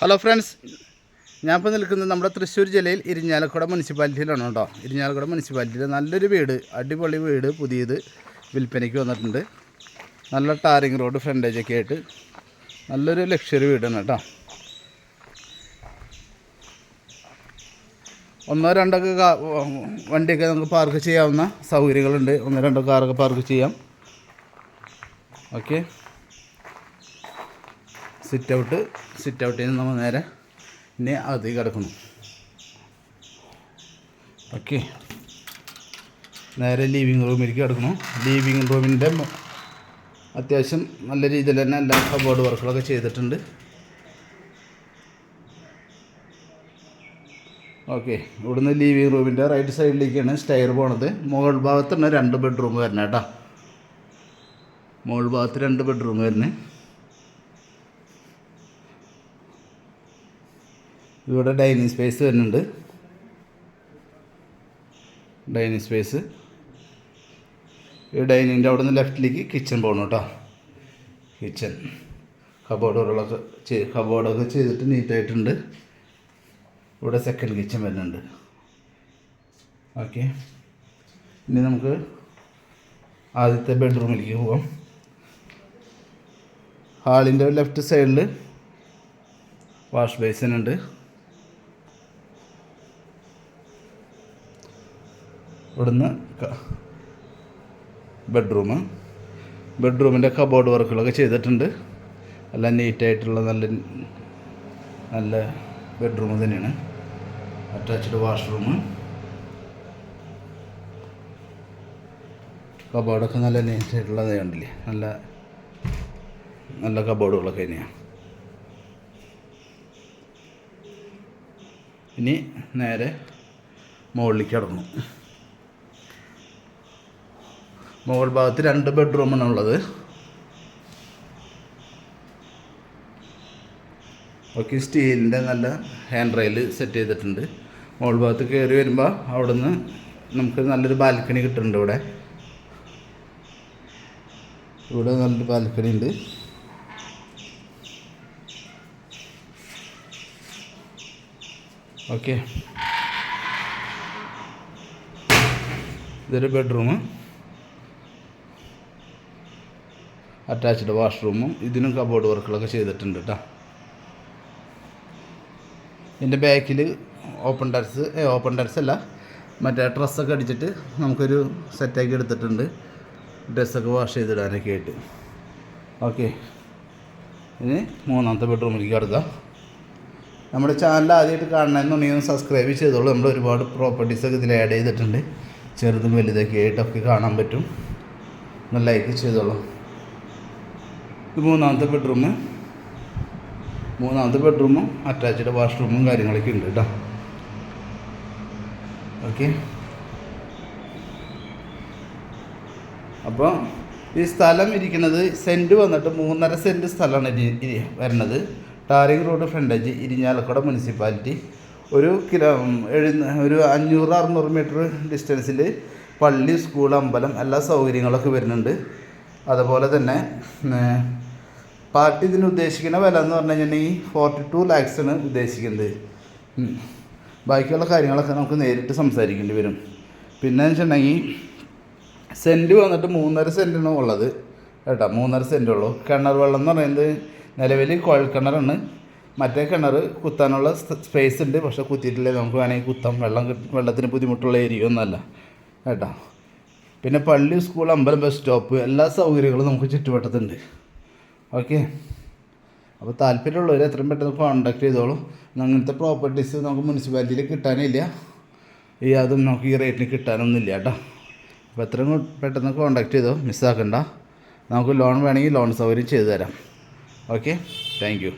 Hello friends, ഞാനിപ്പോൾ നിൽക്കുന്നത് നമ്മുടെ തൃശ്ശൂർ ജില്ലയിൽ ഇരിഞ്ഞാലക്കുട മുനിസിപ്പാലിറ്റിയിലാണ് കേട്ടോ. ഇരിഞ്ഞാലക്കുട മുനിസിപ്പാലിറ്റിയിൽ നല്ലൊരു വീട്, അടിപൊളി വീട് പുതിയത് വിൽപ്പനയ്ക്ക് വന്നിട്ടുണ്ട്. നല്ല ടാറിങ് റോഡ് ഫ്രണ്ടേജൊക്കെ ആയിട്ട് നല്ലൊരു ലക്ഷറി വീടാണ് കേട്ടോ. 1-2 വണ്ടിയൊക്കെ നമുക്ക് പാർക്ക് ചെയ്യാവുന്ന സൗകര്യങ്ങളുണ്ട്. 1-2 കാറൊക്കെ പാർക്ക് ചെയ്യാം. ഓക്കെ, സിറ്റ് ഔട്ടിൽ നിന്ന് നമ്മൾ നേരെ ഇനി അകത്തേക്ക് കിടക്കണം. ഓക്കെ, നേരെ ലിവിങ് റൂമിലേക്ക് കിടക്കണം. ലിവിങ് റൂമിൻ്റെ അത്യാവശ്യം നല്ല രീതിയിൽ തന്നെ എല്ലാ കബോർഡ് വർക്കുകളൊക്കെ ചെയ്തിട്ടുണ്ട്. ഓക്കെ, ഇവിടുന്ന് ലിവിങ് റൂമിൻ്റെ റൈറ്റ് സൈഡിലേക്കാണ് സ്റ്റെയർ പോണത്. മുകൾ ഭാഗത്താണ് 2 ബെഡ്റൂം വരുന്നത് കേട്ടോ. മുകൾ ഭാഗത്ത് 2 ബെഡ്റൂം വരുന്നത്. ഇവിടെ ഡൈനിങ് സ്പേസ് വരുന്നുണ്ട്. ഡൈനിങ് സ്പേസ് ഈ ഡൈനിങ്ങിൻ്റെ അവിടെ നിന്ന് ലെഫ്റ്റിലേക്ക് കിച്ചൺ പോകണം കേട്ടോ. കിച്ചൺ കബോർഡൊക്കെ ചെയ്തിട്ട് നീറ്റായിട്ടുണ്ട്. ഇവിടെ സെക്കൻഡ് കിച്ചൺ വരുന്നുണ്ട്. ഓക്കെ, ഇനി നമുക്ക് ആദ്യത്തെ ബെഡ്റൂമിലേക്ക് പോകാം. ഹാളിൻ്റെ ലെഫ്റ്റ് സൈഡിൽ വാഷ് ബേസിൻ ഉണ്ട്. ഇവിടുന്ന് ബെഡ്റൂമിൻ്റെ കബോർഡ് വർക്കുകളൊക്കെ ചെയ്തിട്ടുണ്ട്. എല്ലാം നീറ്റായിട്ടുള്ള നല്ല ബെഡ്റൂം തന്നെയാണ്. അറ്റാച്ച്ഡ് വാഷ്റൂം, കബോർഡൊക്കെ നല്ല നീറ്റായിട്ടുള്ളത് കണ്ടില്ലേ. നല്ല കബോർഡുകളൊക്കെ തന്നെയാണ്. ഇനി നേരെ മുകളിലേക്ക് കിടക്കണം. മുകൾ ഭാഗത്ത് 2 ബെഡ്റൂമാണ് ഉള്ളത്. ഓക്കെ, സ്റ്റീലിൻ്റെ നല്ല ഹാൻഡ് റെയിൽ സെറ്റ് ചെയ്തിട്ടുണ്ട്. മുകൾ ഭാഗത്ത് കയറി വരുമ്പോൾ അവിടെ നിന്ന് നമുക്ക് നല്ലൊരു ബാൽക്കണി കിട്ടുന്നുണ്ട്. ഇവിടെ നല്ലൊരു ബാൽക്കണി ഉണ്ട്. ഓക്കെ, ഇതൊരു ബെഡ്റൂം, അറ്റാച്ച്ഡ് വാഷ്റൂമും ഇതിനും കബോർഡ് വർക്കുകളൊക്കെ ചെയ്തിട്ടുണ്ട് കേട്ടോ. ഇതിൻ്റെ ബാക്കിൽ ഓപ്പൺ ടെറസ് അല്ല, മറ്റേ ഡ്രസ്സൊക്കെ അടിച്ചിട്ട് നമുക്കൊരു സെറ്റാക്കി എടുത്തിട്ടുണ്ട്. ഡ്രസ്സൊക്കെ വാഷ് ചെയ്തിടാനൊക്കെ ആയിട്ട്. ഓക്കെ, ഇനി 3ാമത്തെ ബെഡ്റൂമിലേക്ക് കിടക്കാം. നമ്മുടെ ചാനൽ ആദ്യമായിട്ട് കാണണമെന്നുണ്ടെങ്കിൽ ഒന്ന് സബ്സ്ക്രൈബ് ചെയ്തോളൂ. നമ്മൾ ഒരുപാട് പ്രോപ്പർട്ടീസൊക്കെ ഇതിൽ ആഡ് ചെയ്തിട്ടുണ്ട്. ചെറുതും വലുതൊക്കെ ആയിട്ടൊക്കെ കാണാൻ പറ്റും. ഒന്ന് ലൈക്ക് ചെയ്തോളൂ. ഇത് 3ാമത്തെ ബെഡ്റൂമും അറ്റാച്ച്ഡ് വാഷ്റൂമും കാര്യങ്ങളൊക്കെ ഉണ്ട് കേട്ടോ. ഓക്കെ, അപ്പോൾ ഈ സ്ഥലം ഇരിക്കുന്നത് സെൻറ്റ് വന്നിട്ട് 3.5 സെൻറ്റ് സ്ഥലമാണ് വരുന്നത്. Tarring road frontage, Irinjalakuda municipality. ഒരു 500-600 മീറ്റർ ഡിസ്റ്റൻസിൽ പള്ളി, സ്കൂൾ, അമ്പലം എല്ലാ സൗകര്യങ്ങളൊക്കെ വരുന്നുണ്ട്. അതുപോലെ തന്നെ പാർട്ടി ഇതിന് ഉദ്ദേശിക്കുന്ന വില എന്ന് പറഞ്ഞു കഴിഞ്ഞിട്ടുണ്ടെങ്കിൽ 42 lakhs ഉദ്ദേശിക്കുന്നത്. ബാക്കിയുള്ള കാര്യങ്ങളൊക്കെ നമുക്ക് നേരിട്ട് സംസാരിക്കേണ്ടി വരും. പിന്നെ വെച്ചിട്ടുണ്ടെങ്കിൽ സെൻറ്റ് വന്നിട്ട് 3.5 സെൻറ്റാണ് ഉള്ളത് കേട്ടോ. 3.5 സെൻറ്റ് ഉള്ളൂ. കിണർ വെള്ളം എന്ന് പറയുന്നത് നിലവിൽ കുഴൽ കിണറാണ്. മറ്റേ കിണർ കുത്താനുള്ള സ്പേസ് ഉണ്ട്, പക്ഷേ കുത്തിയിട്ടില്ലേ. നമുക്ക് വേണമെങ്കിൽ കുത്താം. വെള്ളത്തിന് ബുദ്ധിമുട്ടുള്ള ഏരിയ ഒന്നുമല്ല കേട്ടോ. പിന്നെ പള്ളി, സ്കൂൾ, അമ്പലം, ബസ് സ്റ്റോപ്പ് എല്ലാ സൗകര്യങ്ങളും നമുക്ക് ചുറ്റുവട്ടത്തുണ്ട്. ഓക്കെ, അപ്പോൾ താല്പര്യമുള്ളവർ എത്രയും പെട്ടെന്ന് കോൺടാക്ട് ചെയ്തോളൂ. അങ്ങനത്തെ പ്രോപ്പർട്ടീസ് നമുക്ക് മുനിസിപ്പാലിറ്റിയിൽ കിട്ടാനില്ല. അതും നമുക്ക് ഈ റേറ്റിന് കിട്ടാനൊന്നുമില്ല കേട്ടോ. അപ്പോൾ എത്രയും പെട്ടെന്ന് കോൺടാക്ട് ചെയ്തോ, മിസ്സാക്കണ്ട. നമുക്ക് ലോൺ വേണമെങ്കിൽ ലോൺ സൗകര്യം ചെയ്തു തരാം. Okay, thank you.